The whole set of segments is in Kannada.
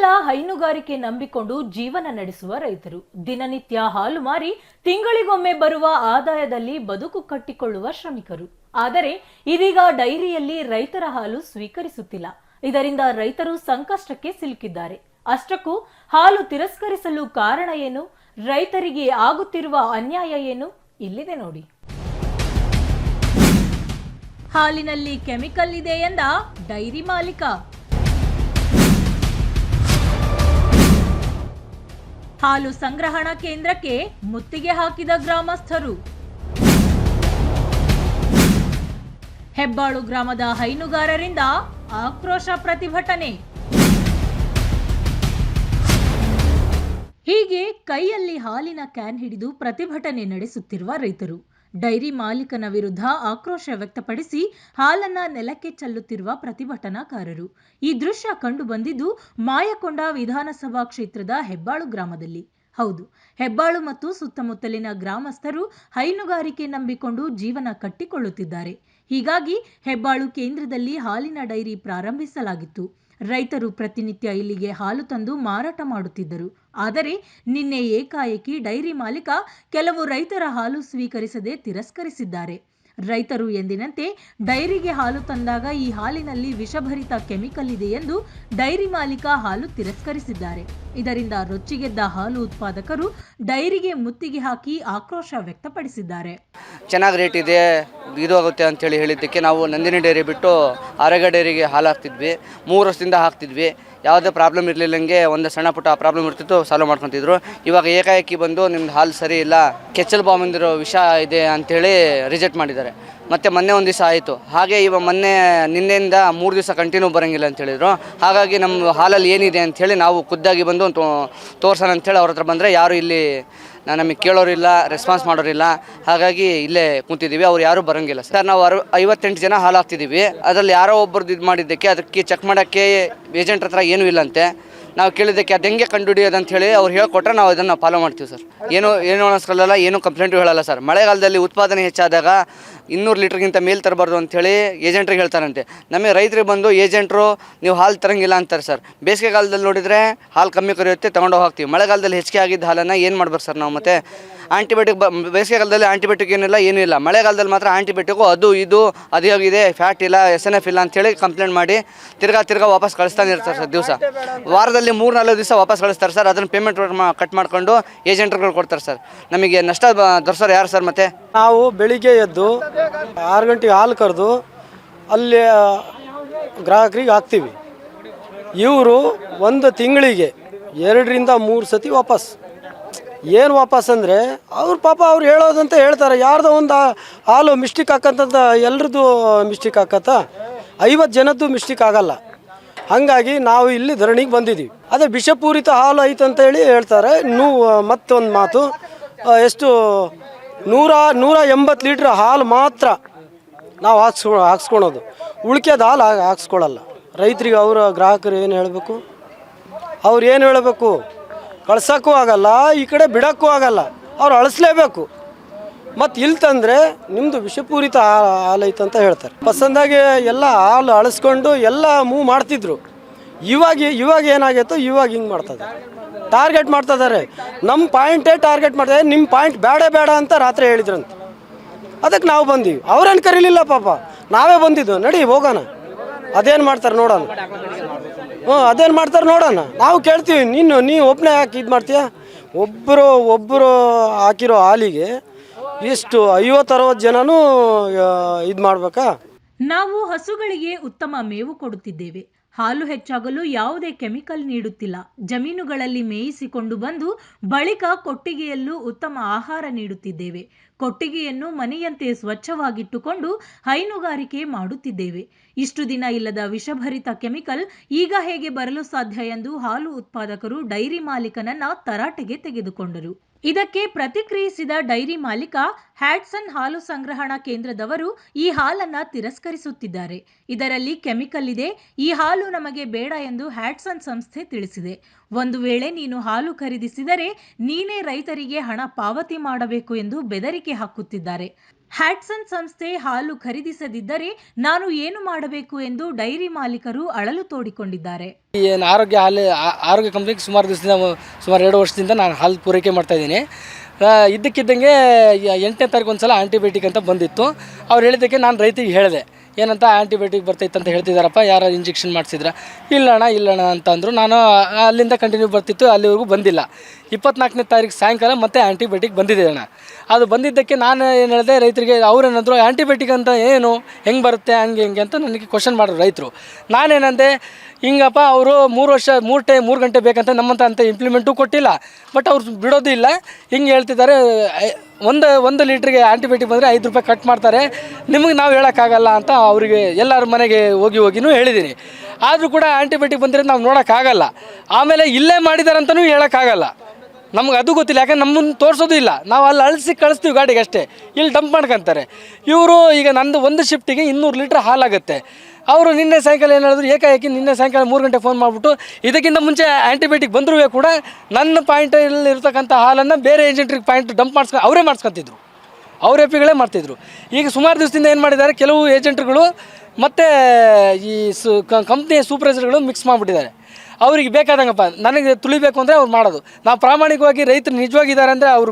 ಕೇವಲ ಹೈನುಗಾರಿಕೆ ನಂಬಿಕೊಂಡು ಜೀವನ ನಡೆಸುವ ರೈತರು ದಿನನಿತ್ಯ ಹಾಲು ಮಾರಿ ತಿಂಗಳಿಗೊಮ್ಮೆ ಬರುವ ಆದಾಯದಲ್ಲಿ ಬದುಕು ಕಟ್ಟಿಕೊಳ್ಳುವ ಶ್ರಮಿಕರು. ಆದರೆ ಇದೀಗ ಡೈರಿಯಲ್ಲಿ ರೈತರ ಹಾಲು ಸ್ವೀಕರಿಸುತ್ತಿಲ್ಲ. ಇದರಿಂದ ರೈತರು ಸಂಕಷ್ಟಕ್ಕೆ ಸಿಲುಕಿದ್ದಾರೆ. ಅಷ್ಟಕ್ಕೂ ಹಾಲು ತಿರಸ್ಕರಿಸಲು ಕಾರಣ ಏನು, ರೈತರಿಗೆ ಆಗುತ್ತಿರುವ ಅನ್ಯಾಯ ಏನು, ಇಲ್ಲಿದೆ ನೋಡಿ. ಹಾಲಿನಲ್ಲಿ ಕೆಮಿಕಲ್ ಇದೆ ಎಂದ ಡೈರಿ ಮಾಲೀಕ. ಹಾಲು ಸಂಗ್ರಹಣಾ ಕೇಂದ್ರಕ್ಕೆ ಮುತ್ತಿಗೆ ಹಾಕಿದ ಗ್ರಾಮಸ್ಥರು. ಹೆಬ್ಬಾಳು ಗ್ರಾಮದ ಹೈನುಗಾರರಿಂದ ಆಕ್ರೋಶ ಪ್ರತಿಭಟನೆ. ಹೀಗೆ ಕೈಯಲ್ಲಿ ಹಾಲಿನ ಕ್ಯಾನ್ ಹಿಡಿದು ಪ್ರತಿಭಟನೆ ನಡೆಸುತ್ತಿರುವ ರೈತರು ಡೈರಿ ಮಾಲೀಕನ ವಿರುದ್ಧ ಆಕ್ರೋಶ ವ್ಯಕ್ತಪಡಿಸಿ ಹಾಲನ್ನ ನೆಲಕ್ಕೆ ಚೆಲ್ಲುತ್ತಿರುವ ಪ್ರತಿಭಟನಾಕಾರರು. ಈ ದೃಶ್ಯ ಕಂಡು ಬಂದಿದ್ದು ಮಾಯಕೊಂಡ ವಿಧಾನಸಭಾ ಕ್ಷೇತ್ರದ ಹೆಬ್ಬಾಳು ಗ್ರಾಮದಲ್ಲಿ. ಹೌದು, ಹೆಬ್ಬಾಳು ಮತ್ತು ಸುತ್ತಮುತ್ತಲಿನ ಗ್ರಾಮಸ್ಥರು ಹೈನುಗಾರಿಕೆ ನಂಬಿಕೊಂಡು ಜೀವನ ಕಟ್ಟಿಕೊಳ್ಳುತ್ತಿದ್ದಾರೆ. ಹೀಗಾಗಿ ಹೆಬ್ಬಾಳು ಕೇಂದ್ರದಲ್ಲಿ ಹಾಲಿನ ಡೈರಿ ಪ್ರಾರಂಭಿಸಲಾಗಿತ್ತು. ರೈತರು ಪ್ರತಿನಿತ್ಯ ಇಲ್ಲಿಗೆ ಹಾಲು ತಂದು ಮಾರಾಟ ಮಾಡುತ್ತಿದ್ದರು. ಆದರೆ ನಿನ್ನೆ ಏಕಾಏಕಿ ಡೈರಿ ಮಾಲೀಕ ಕೆಲವು ರೈತರ ಹಾಲು ಸ್ವೀಕರಿಸದೆ ತಿರಸ್ಕರಿಸಿದ್ದಾರೆ. ರೈತರು ಎಂದಿನಂತೆ ಡೈರಿಗೆ ಹಾಲು ತಂದಾಗ ಈ ಹಾಲಿನಲ್ಲಿ ವಿಷಭರಿತ ಕೆಮಿಕಲ್ ಇದೆ ಎಂದು ಡೈರಿ ಮಾಲೀಕ ಹಾಲು ತಿರಸ್ಕರಿಸಿದ್ದಾರೆ. ಇದರಿಂದ ರೊಚ್ಚಿಗೆದ್ದ ಹಾಲು ಉತ್ಪಾದಕರು ಡೈರಿಗೆ ಮುತ್ತಿಗೆ ಹಾಕಿ ಆಕ್ರೋಶ ವ್ಯಕ್ತಪಡಿಸಿದ್ದಾರೆ. ಚೆನ್ನಾಗಿ ರೇಟ್ ಇದೆ, ಇದು ಆಗುತ್ತೆ ಅಂತೇಳಿ ಹೇಳಿದ್ದಕ್ಕೆ ನಾವು ನಂದಿನಿ ಡೈರಿ ಬಿಟ್ಟು ಆರೋಗ್ಯ ಡೈರಿಗೆ ಹಾಲು ಹಾಕ್ತಿದ್ವಿ. 3 ವರ್ಷದಿಂದ ಹಾಕ್ತಿದ್ವಿ. ಯಾವುದೇ ಪ್ರಾಬ್ಲಮ್ ಇರಲಿಲ್ಲಂಗೆ ಒಂದು ಸಣ್ಣ ಪುಟ್ಟ ಪ್ರಾಬ್ಲಮ್ ಇರ್ತಿತ್ತು, ಸಾಲ್ವ್ ಮಾಡ್ಕೊತಿದ್ರು. ಇವಾಗ ಏಕಾಏಕಿ ಬಂದು ನಿಮ್ದು ಹಾಲು ಸರಿ ಇಲ್ಲ, ಕೆಚ್ಚಲ್ ಬಾಂಬಂದಿರೋ ವಿಷ ಇದೆ ಅಂಥೇಳಿ ರಿಜೆಕ್ಟ್ ಮಾಡಿದ್ದಾರೆ. ಮತ್ತು ಮೊನ್ನೆ ಒಂದು ದಿವಸ ಆಯಿತು. ಹಾಗೆ ಇವಾಗ ನಿನ್ನೆಯಿಂದ 3 ದಿವಸ ಕಂಟಿನ್ಯೂ ಬರೋಂಗಿಲ್ಲ ಅಂತ ಹೇಳಿದರು. ಹಾಗಾಗಿ ನಮ್ಮ ಹಾಲಲ್ಲಿ ಏನಿದೆ ಅಂಥೇಳಿ ನಾವು ಖುದ್ದಾಗಿ ಬಂದು ತೋರ್ಸೋಣ ಅಂಥೇಳಿ ಅವ್ರ ಹತ್ರ ಬಂದರೆ ಯಾರು ಇಲ್ಲಿ ನಮಗೆ ಕೇಳೋರಿಲ್ಲ, ರೆಸ್ಪಾನ್ಸ್ ಮಾಡೋರಿಲ್ಲ. ಹಾಗಾಗಿ ಇಲ್ಲೇ ಕೂತಿದ್ದೀವಿ. ಅವ್ರು ಯಾರೂ ಬರೋಂಗಿಲ್ಲ ಸರ್. ನಾವು 58 ಜನ ಹಾಲು ಹಾಕ್ತಿದ್ದೀವಿ. ಅದರಲ್ಲಿ ಯಾರೋ ಒಬ್ಬರದ್ದು ಇದು ಮಾಡಿದ್ದಕ್ಕೆ ಅದಕ್ಕೆ ಚೆಕ್ ಮಾಡೋಕ್ಕೆ ಏಜೆಂಟ್ ಹತ್ರ ಏನೂ ಇಲ್ಲಂತೆ. ನಾವು ಕೇಳಿದ್ದಕ್ಕೆ ಅದು ಹೆಂಗೆ ಕಂಡುಹಿಡಿಯೋದು ಅಂತ ಹೇಳಿ ಅವ್ರು ಹೇಳ್ಕೊಟ್ರೆ ನಾವು ಅದನ್ನು ಫಾಲೋ ಮಾಡ್ತೀವಿ ಸರ್. ಏನು ಅನಿಸ್ಕೊಳ್ಳಲ್ಲ, ಏನು ಕಂಪ್ಲೇಂಟು ಹೇಳಲ್ಲ ಸರ್. ಮಳೆಗಾಲದಲ್ಲಿ ಉತ್ಪಾದನೆ ಹೆಚ್ಚಾದಾಗ 200 ಲೀಟ್ರ್ಗಿಂತ ಮೇಲೆ ತರಬಾರ್ದು ಅಂಥೇಳಿ ಏಜೆಂಟ್ರಿಗೆ ಹೇಳ್ತಾರಂತೆ. ನಮಗೆ ರೈತರಿಗೆ ಬಂದು ಏಜೆಂಟ್ರು ನೀವು ಹಾಲು ತರಂಗಿಲ್ಲ ಅಂತಾರೆ ಸರ್. ಬೇಸಿಗೆಗಾಲದಲ್ಲಿ ನೋಡಿದರೆ ಹಾಲು ಕಮ್ಮಿ ಕರೆಯುತ್ತೆ, ತೊಗೊಂಡೋಗಿ ಹಾಕ್ತೀವಿ. ಮಳೆಗಾಲದಲ್ಲಿ ಹೆಚ್ಚಿಗೆ ಆಗಿದ್ದ ಹಾಲನ್ನು ಏನು ಮಾಡ್ಬೇಕು ಸರ್ ನಾವು? ಮತ್ತು ಆಂಟಿಬಯೋಟಿಕ್ ಬೇಸಿಗೆಗಾಲದಲ್ಲಿ ಆಂಟಿಬಯೋಟಿಕ್ ಏನಿಲ್ಲ, ಏನೂ ಇಲ್ಲ. ಮಳೆಗಾಲದಲ್ಲಿ ಮಾತ್ರ ಆಂಟಿಬಯೋಟಿಕ್ಕು ಅದು ಇದು ಹೋಗಿದೆ, ಫ್ಯಾಟ್ ಇಲ್ಲ, SNF ಇಲ್ಲ ಅಂಥೇಳಿ ಕಂಪ್ಲೇಂಟ್ ಮಾಡಿ ತಿರ್ಗಾ ವಾಪಸ್ ಕಳಿಸ್ತಾನೆ ಇರ್ತಾರೆ ಸರ್. ದಿವಸ ವಾರದಲ್ಲಿ 3-4 ದಿವಸ ವಾಪಸ್ ಕಳಿಸ್ತಾರೆ ಸರ್. ಅದನ್ನು ಪೇಮೆಂಟ್ ಕಟ್ ಮಾಡ್ಕೊಂಡು ಏಜೆಂಟ್ರುಗಳು ಕೊಡ್ತಾರೆ ಸರ್. ನಮಗೆ ನಷ್ಟ ದರ್ಸೋರು ಯಾರು ಸರ್? ಮತ್ತು ನಾವು ಬೆಳಿಗ್ಗೆ ಎದ್ದು 6 ಗಂಟೆಗೆ ಹಾಲು ಕರೆದು ಅಲ್ಲಿ ಗ್ರಾಹಕರಿಗೆ ಹಾಕ್ತೀವಿ. ಇವರು ಒಂದು ತಿಂಗಳಿಗೆ 2ರಿಂದ 3 ಸತಿ ವಾಪಸ್. ಏನು ವಾಪಸ್ ಅಂದರೆ ಅವ್ರು ಪಾಪ ಅವ್ರು ಹೇಳೋದಂತ ಹೇಳ್ತಾರೆ. ಯಾರ್ದೋ ಒಂದು ಹಾಲು ಮಿಸ್ಟೇಕ್ ಹಾಕಂತಂದ ಎಲ್ರದ್ದು ಮಿಸ್ಟೇಕ್ ಹಾಕತ್ತ, 50 ಜನದ್ದು ಮಿಸ್ಟೇಕ್ ಆಗಲ್ಲ. ಹಾಗಾಗಿ ನಾವು ಇಲ್ಲಿ ಧರಣಿಗೆ ಬಂದಿದ್ದೀವಿ. ಅದೇ ವಿಷಪೂರಿತ ಹಾಲು ಐತಂತೇಳಿ ಹೇಳ್ತಾರೆ. ಮತ್ತೊಂದು ಮಾತು, ಎಷ್ಟು 180 ಲೀಟ್ರ್ ಹಾಲು ಮಾತ್ರ ನಾವು ಹಾಕ್ಸ್ಕೊಳೋದು. ಉಳ್ಕೆದ ಹಾಲು ಹಾಕ್ಸ್ಕೊಳ್ಳಲ್ಲ. ರೈತರಿಗೆ ಅವರ ಗ್ರಾಹಕರು ಏನು ಹೇಳಬೇಕು? ಅವ್ರು ಏನು ಹೇಳಬೇಕು? ಕಳ್ಸೋಕ್ಕೂ ಆಗಲ್ಲ, ಈ ಕಡೆ ಬಿಡೋಕ್ಕೂ ಆಗಲ್ಲ. ಅವ್ರು ಅಳಿಸ್ಲೇಬೇಕು. ಮತ್ತು ಇಲ್ಲಿ ತಂದರೆ ನಿಮ್ಮದು ವಿಷಪೂರಿತ ಹಾಲು ಐತಂತ ಹೇಳ್ತಾರೆ. ಪಸಂದಾಗಿ ಎಲ್ಲ ಹಾಲು ಅಳಿಸ್ಕೊಂಡು ಎಲ್ಲ ಮೂವ್ ಮಾಡ್ತಿದ್ರು. ಇವಾಗ ಏನಾಗೈತೋ ಇವಾಗ ಹಿಂಗೆ ಮಾಡ್ತದೆ, ಟಾರ್ಗೆಟ್ ಮಾಡ್ತಿದ್ದಾರೆ. ನಮ್ಮ ಪಾಯಿಂಟೇ ಟಾರ್ಗೆಟ್ ಮಾಡ್ತಾರೆ. ನಿಮ್ಮ ಪಾಯಿಂಟ್ ಬೇಡ ಅಂತ ರಾತ್ರಿ ಹೇಳಿದ್ರಂತೆ. ಅದಕ್ಕೆ ನಾವು ಬಂದೀವಿ. ಅವ್ರೇನು ಕರೀಲಿಲ್ಲ ಪಾಪ, ನಾವೇ ಬಂದಿದ್ದು. ನಡಿ ಹೋಗೋಣ, ಅದೇನು ಮಾಡ್ತಾರೆ ನೋಡೋಣ. ಅದೇನು ಮಾಡ್ತಾರೆ ನೋಡೋಣ. ನಾವು ಕೇಳ್ತೀವಿ. ನೀವು ಒಬ್ಬನೇ ಹಾಕಿ ಇದು ಮಾಡ್ತೀಯ? ಒಬ್ಬರು ಹಾಕಿರೋ ಹಾಲಿಗೆ ಎಷ್ಟು 50-60 ಜನನೂ ಇದು ಮಾಡ್ಬೇಕಾ? ನಾವು ಹಸುಗಳಿಗೆ ಉತ್ತಮ ಮೇವು ಕೊಡುತ್ತಿದ್ದೇವೆ. ಹಾಲು ಹೆಚ್ಚಾಗಲು ಯಾವುದೇ ಕೆಮಿಕಲ್ ನೀಡುತ್ತಿಲ್ಲ. ಜಮೀನುಗಳಲ್ಲಿ ಮೇಯಿಸಿಕೊಂಡು ಬಂದು ಬಳಿಕ ಕೊಟ್ಟಿಗೆಯಲ್ಲೂ ಉತ್ತಮ ಆಹಾರ ನೀಡುತ್ತಿದ್ದೇವೆ. ಕೊಟ್ಟಿಗೆಯನ್ನು ಮನೆಯಂತೆ ಸ್ವಚ್ಛವಾಗಿಟ್ಟುಕೊಂಡು ಹೈನುಗಾರಿಕೆ ಮಾಡುತ್ತಿದ್ದೇವೆ. ಇಷ್ಟು ದಿನ ಇಲ್ಲದ ವಿಷಭರಿತ ಕೆಮಿಕಲ್ ಈಗ ಹೇಗೆ ಬರಲು ಸಾಧ್ಯ ಎಂದು ಹಾಲು ಉತ್ಪಾದಕರು ಡೈರಿ ಮಾಲೀಕನನ್ನ ತರಾಟೆಗೆ ತೆಗೆದುಕೊಂಡರು. ಇದಕ್ಕೆ ಪ್ರತಿಕ್ರಿಯಿಸಿದ ಡೈರಿ ಮಾಲೀಕ ಹ್ಯಾಟ್ಸನ್ ಹಾಲು ಸಂಗ್ರಹಣಾ ಕೇಂದ್ರದವರು ಈ ಹಾಲನ್ನ ತಿರಸ್ಕರಿಸುತ್ತಿದ್ದಾರೆ. ಇದರಲ್ಲಿ ಕೆಮಿಕಲ್ ಇದೆ, ಈ ಹಾಲು ನಮಗೆ ಬೇಡ ಎಂದು ಹ್ಯಾಟ್ಸನ್ ಸಂಸ್ಥೆ ತಿಳಿಸಿದೆ. ಒಂದು ವೇಳೆ ನೀನು ಹಾಲು ಖರೀದಿಸಿದರೆ ನೀನೇ ರೈತರಿಗೆ ಹಣ ಪಾವತಿ ಮಾಡಬೇಕು ಎಂದು ಬೆದರಿಕೆ ಹಾಕುತ್ತಿದ್ದಾರೆ. ಹ್ಯಾಟ್ಸನ್ ಸಂಸ್ಥೆ ಹಾಲು ಖರೀದಿಸದಿದ್ದರೆ ನಾನು ಏನು ಮಾಡಬೇಕು ಎಂದು ಡೈರಿ ಮಾಲೀಕರು ಅಳಲು ತೋಡಿಕೊಂಡಿದ್ದಾರೆ. ಏನು ಆರೋಗ್ಯ ಕಂಪ್ನಿಗೆ ಸುಮಾರು 2 ವರ್ಷದಿಂದ ನಾನು ಹಾಲು ಪೂರೈಕೆ ಮಾಡ್ತಾಯಿದ್ದೀನಿ. ಇದ್ದಕ್ಕಿದ್ದಂಗೆ 8ನೇ ತಾರೀಕು ಒಂದು ಸಲ ಆಂಟಿಬಯೋಟಿಕ್ ಅಂತ ಬಂದಿತ್ತು. ಅವ್ರು ಹೇಳಿದ್ದಕ್ಕೆ ನಾನು ರೈತರಿಗೆ ಹೇಳಿದೆ, ಏನಂತ ಆಂಟಿಬಯೋಟಿಕ್ ಬರ್ತೈತೆ ಅಂತ ಹೇಳ್ತಿದ್ದಾರಪ್ಪ, ಯಾರು ಇಂಜೆಕ್ಷನ್ ಮಾಡಿಸಿದ್ರ? ಇಲ್ಲಣ್ಣ ಅಂತ ಅಂದರು. ನಾನು ಅಲ್ಲಿಂದ ಕಂಟಿನ್ಯೂ ಬರ್ತಿತ್ತು, ಅಲ್ಲಿವರೆಗೂ ಬಂದಿಲ್ಲ. 24ನೇ ತಾರೀಕು ಸಾಯಂಕಾಲ ಮತ್ತೆ ಆಂಟಿಬಯೋಟಿಕ್ ಬಂದಿದೆ ಅಣ್ಣ. ಅದು ಬಂದಿದ್ದಕ್ಕೆ ನಾನು ಏನು ಹೇಳಿದೆ ರೈತರಿಗೆ, ಅವ್ರೇನಾದ್ರು ಆಂಟಿಬಯೋಟಿಕ್ ಅಂತ ಏನು ಹೆಂಗೆ ಬರುತ್ತೆ ಹಂಗೆ ಅಂತ ನನಗೆ ಕ್ವಶನ್ ಮಾಡೋರು ರೈತರು. ನಾನೇನಂದೆ, ಹಿಂಗಪ್ಪ ಅವರು 3 ಗಂಟೆ ಬೇಕಂತ ನಮ್ಮಂತ ಇಂಪ್ಲಿಮೆಂಟು ಕೊಟ್ಟಿಲ್ಲ, ಬಟ್ ಅವ್ರು ಬಿಡೋದು ಇಲ್ಲ. ಹಿಂಗೆ ಹೇಳ್ತಿದ್ದಾರೆ, ಒಂದು ಲೀಟ್ರಿಗೆ ಆಂಟಿಬಯೋಟಿಕ್ ಬಂದರೆ 5 ರೂಪಾಯಿ ಕಟ್ ಮಾಡ್ತಾರೆ, ನಿಮಗೆ ನಾವು ಹೇಳೋಕ್ಕಾಗಲ್ಲ ಅಂತ ಅವರಿಗೆ ಎಲ್ಲರ ಮನೆಗೆ ಹೋಗಿನೂ ಹೇಳಿದ್ದೀನಿ. ಆದರೂ ಕೂಡ ಆಂಟಿಬಯೋಟಿಕ್ ಬಂದರೆ ನಾವು ನೋಡೋಕ್ಕಾಗಲ್ಲ. ಆಮೇಲೆ ಇಲ್ಲೇ ಮಾಡಿದಾರಂತನೂ ಹೇಳೋಕ್ಕಾಗಲ್ಲ, ನಮ್ಗೆ ಅದು ಗೊತ್ತಿಲ್ಲ. ಯಾಕಂದ್ರೆ ನಮ್ಮನ್ನು ತೋರಿಸೋದು ಇಲ್ಲ, ನಾವು ಅಲ್ಲಿ ಅಳಿಸಿ ಕಳಿಸ್ತೀವಿ ಗಾಡಿಗೆ ಅಷ್ಟೇ, ಇಲ್ಲಿ ಡಂಪ್ ಮಾಡ್ಕೊತಾರೆ ಇವರು. ಈಗ ನಂದು ಒಂದು ಶಿಫ್ಟಿಗೆ 200 ಲೀಟ್ರ್ ಹಾಲಾಗುತ್ತೆ. ಅವರು ನಿನ್ನೆ ಸಾಯಂಕಾಲ ಏನು ಹೇಳಿದ್ರು, ಏಕಾಏಕಿ ನಿನ್ನೆ ಸಾಯಂಕಾಲ 3 ಗಂಟೆ ಫೋನ್ ಮಾಡಿಬಿಟ್ಟು, ಇದಕ್ಕಿಂತ ಮುಂಚೆ ಆಂಟಿಬಯೋಟಿಕ್ ಬಂದರೂ ಕೂಡ ನನ್ನ ಪಾಯಿಂಟಲ್ಲಿ ಇರ್ತಕ್ಕಂಥ ಹಾಲನ್ನು ಬೇರೆ ಏಜೆಂಟ್ರಿಗೆ ಪಾಯಿಂಟ್ ಡಂಪ್ ಅವರೇ ಮಾಡಿಸ್ಕೊತಿದ್ರು, ಅವ್ರ ಎಪಿಗಳೇ ಮಾಡ್ತಿದ್ರು. ಈಗ ಸುಮಾರು ದಿವಸದಿಂದ ಏನು ಮಾಡಿದ್ದಾರೆ, ಕೆಲವು ಏಜೆಂಟ್ಗಳು ಮತ್ತು ಈ ಕಂಪ್ನಿಯ ಸೂಪರ್ವೈಸರ್ಗಳು ಮಿಕ್ಸ್ ಮಾಡಿಬಿಟ್ಟಿದ್ದಾರೆ. ಅವ್ರಿಗೆ ಬೇಕಾದಂಗಪ್ಪ ನನಗೆ ತುಳಿಬೇಕು ಅಂದರೆ ಅವ್ರು ಮಾಡೋದು. ನಾವು ಪ್ರಾಮಾಣಿಕವಾಗಿ ರೈತರು ನಿಜವಾಗಿದ್ದಾರೆ ಅಂದರೆ ಅವ್ರು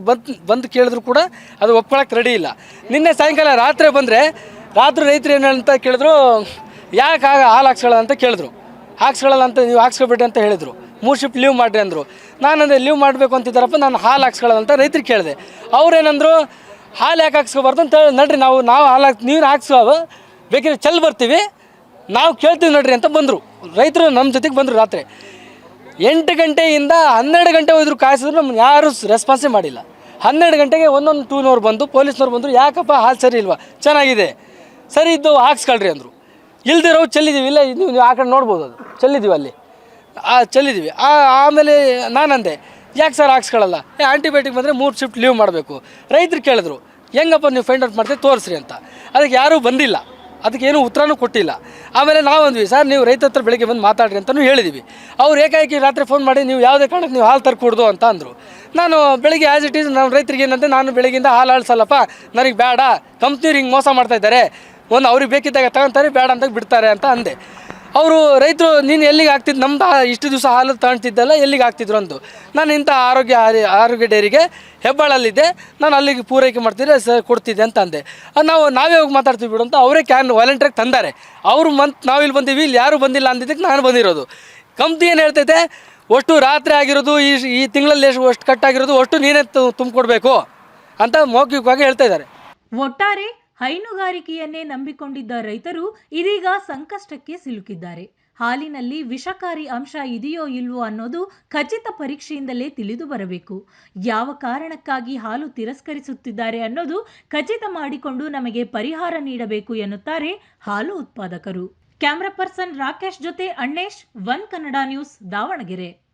ಬಂದು ಕೇಳಿದ್ರು ಕೂಡ ಅದು ಒಪ್ಕೊಳ್ಳೋಕೆ ರೆಡಿ ಇಲ್ಲ. ನಿನ್ನೆ ಸಾಯಂಕಾಲ ರಾತ್ರಿ ರೈತರು ಏನು ಅಂತ ಕೇಳಿದ್ರು, ಯಾಕೆ ಹಾಲು ಹಾಕ್ಸ್ಕೊಳ್ಳೋದು ಅಂತ ಕೇಳಿದ್ರು. ಹಾಕ್ಸ್ಕೊಳ್ಳಲ್ಲ ಅಂತ, ನೀವು ಹಾಕ್ಸ್ಕೊಬೇಡಿ ಅಂತ ಹೇಳಿದರು. 3 ಶಿಫ್ಟ್ ಲೀವ್ ಮಾಡಿರಿ ಅಂದರು. ನಾನಂದರೆ ಲೀವ್ ಮಾಡಬೇಕು ಅಂತಿದ್ದಾರಪ್ಪ, ನಾನು ಹಾಲು ಹಾಕ್ಸ್ಕೊಳ್ಳೋದು ಅಂತ ರೈತರಿಗೆ ಕೇಳಿದೆ. ಅವ್ರೇನಂದರು, ಹಾಲು ಯಾಕೆ ಹಾಕ್ಸ್ಕೊಬಾರ್ದು ಅಂತ ಹೇಳಿ, ನಡ್ರಿ ನಾವು ನೀರು ಹಾಕ್ಸೋದು ಬೇಕಿದ್ರೆ ಬರ್ತೀವಿ, ನಾವು ಕೇಳ್ತೀವಿ ನಡ್ರಿ ಅಂತ ಬಂದರು ರೈತರು. ನಮ್ಮ ಜೊತೆಗೆ ಬಂದರು. ರಾತ್ರಿ 8 ಗಂಟೆಯಿಂದ 12 ಗಂಟೆ ಹೋದ್ರು ಕಾಯಿಸಿದ್ರು, ನಮ್ಗೆ ಯಾರೂ ರೆಸ್ಪಾನ್ಸೇ ಮಾಡಿಲ್ಲ. 12 ಗಂಟೆಗೆ ಒಂದೊಂದು ಟೂನವ್ರು ಬಂದು, ಪೊಲೀಸ್ನವ್ರು ಬಂದರು. ಯಾಕಪ್ಪ ಹಾಲು ಸರಿ ಇಲ್ವಾ? ಚೆನ್ನಾಗಿದೆ, ಸರಿ ಇದ್ದು ಹಾಕ್ಸ್ಕೊಳ್ರಿ ಅಂದರು. ಇಲ್ದಿರೋ ಚೆಲ್ಲಿದ್ದೀವಿ, ಇಲ್ಲ ನೀವು ಆ ಕಡೆ ನೋಡ್ಬೋದು, ಅದು ಚೆಲ್ಲಿದ್ದೀವಿ, ಅಲ್ಲಿ ಚೆಲ್ಲಿದ್ದೀವಿ. ಆಮೇಲೆ ನಾನಂದೆ, ಯಾಕೆ ಸರ್ ಹಾಕ್ಸ್ಕೊಳ್ಳಲ್ಲ? ಆಂಟಿಬಯೋಟಿಕ್ ಬಂದರೆ 3 ಶಿಫ್ಟ್ ಲೀವ್ ಮಾಡಬೇಕು. ರೈತರು ಕೇಳಿದ್ರು, ಹೆಂಗಪ್ಪ ನೀವು ಫೈಂಡ್ ಔಟ್ ಮಾಡ್ತೀವಿ ತೋರಿಸ್ರಿ ಅಂತ. ಅದಕ್ಕೆ ಯಾರೂ ಬಂದಿಲ್ಲ, ಅದಕ್ಕೇನು ಉತ್ತರನೂ ಕೊಟ್ಟಿಲ್ಲ. ಆಮೇಲೆ ನಾವು ಅಂದ್ವಿ, ಸರ್ ನೀವು ರೈತ ಹತ್ರ ಬೆಳಗ್ಗೆ ಬಂದು ಮಾತಾಡ್ರಿ ಅಂತಲೂ ಹೇಳಿದ್ವಿ. ಅವ್ರು ಏಕಾಏಕಿ ರಾತ್ರಿ ಫೋನ್ ಮಾಡಿ, ನೀವು ಯಾವುದೇ ಕಾರಣಕ್ಕೆ ನೀವು ಹಾಲು ತರ್ಕೊಡ್ದು ಅಂತ ಅಂದರು. ನಾನು ಬೆಳಗ್ಗೆ ಆ್ಯಸ್ ಇಟ್ ಈಸ್ ನಾನು ರೈತರಿಗೆ ಏನಂತೆ, ನಾನು ಬೆಳಗ್ಗೆಯಿಂದ ಹಾಲು ಆಳ್ಸಲ್ಲಪ್ಪ, ನನಗೆ ಬೇಡ, ಕಂಪ್ನಿಯವ್ರು ಹಿಂಗೆ ಮೋಸ ಮಾಡ್ತಾಯಿದ್ದಾರೆ, ಅವ್ರಿಗೆ ಬೇಕಿದ್ದಾಗ ತಗೊತಾರೆ, ಬೇಡ ಅಂತ ಬಿಡ್ತಾರೆ ಅಂತ ಅಂದೆ. ಅವರು ರೈತರು, ನೀನು ಎಲ್ಲಿಗೆ ಆಗ್ತಿದ್ದು, ನಮ್ದು ಇಷ್ಟು ದಿವಸ ಹಾಲು ತಗೊಳ್ತಿದ್ದಲ್ಲ, ಎಲ್ಲಿಗೆ ಆಗ್ತಿದ್ರು ಅಂತು. ನಾನು ಇಂಥ ಆರೋಗ್ಯ ಡೈರಿಗೆ ಹೆಬ್ಬಾಳಲ್ಲಿದ್ದೆ, ನಾನು ಅಲ್ಲಿಗೆ ಪೂರೈಕೆ ಮಾಡ್ತಿದ್ದೆ ಸರ್, ಕೊಡ್ತಿದ್ದೆ ಅಂತ ಅಂದೆ. ನಾವೇ ಹೋಗಿ ಮಾತಾಡ್ತೀವಿ ಬಿಡು ಅಂತ ಅವರೇ ವಾಲಂಟ್ರಿಗೆ ತಂದಾರೆ. ಅವರು ನಾವಿಲ್ಲಿ ಬಂದೀವಿ, ಇಲ್ಲಿ ಯಾರೂ ಬಂದಿಲ್ಲ ಅಂದಿದ್ದಕ್ಕೆ ನಾನು ಬಂದಿರೋದು. ಕಂಪ್ನಿ ಏನು ಹೇಳ್ತೈತೆ, ಅಷ್ಟು ರಾತ್ರಿ ಆಗಿರೋದು, ಈ ತಿಂಗಳಲ್ಲಿ ಅಷ್ಟು ಕಟ್ಟಾಗಿರೋದು ಅಷ್ಟು ನೀನೇ ತುಂಬಿಕೊಡ್ಬೇಕು ಅಂತ ಮೌಖಿಕವಾಗಿ ಹೇಳ್ತಾ ಇದ್ದಾರೆ. ಒಟ್ಟಾರೆ ಹೈನುಗಾರಿಕೆಯನ್ನೇ ನಂಬಿಕೊಂಡಿದ್ದ ರೈತರು ಇದೀಗ ಸಂಕಷ್ಟಕ್ಕೆ ಸಿಲುಕಿದ್ದಾರೆ. ಹಾಲಿನಲ್ಲಿ ವಿಷಕಾರಿ ಅಂಶ ಇದೆಯೋ ಇಲ್ವೋ ಅನ್ನೋದು ಖಚಿತ ಪರೀಕ್ಷೆಯಿಂದಲೇ ತಿಳಿದು ಬರಬೇಕು. ಯಾವ ಕಾರಣಕ್ಕಾಗಿ ಹಾಲು ತಿರಸ್ಕರಿಸುತ್ತಿದ್ದಾರೆ ಅನ್ನೋದು ಖಚಿತ ಮಾಡಿಕೊಂಡು ನಮಗೆ ಪರಿಹಾರ ನೀಡಬೇಕು ಎನ್ನುತ್ತಾರೆ ಹಾಲು ಉತ್ಪಾದಕರು. ಕ್ಯಾಮರಾ ಪರ್ಸನ್ ರಾಕೇಶ್ ಜೊತೆ ಅಣ್ಣೇಶ್, ಒನ್ ಕನ್ನಡ ನ್ಯೂಸ್, ದಾವಣಗೆರೆ.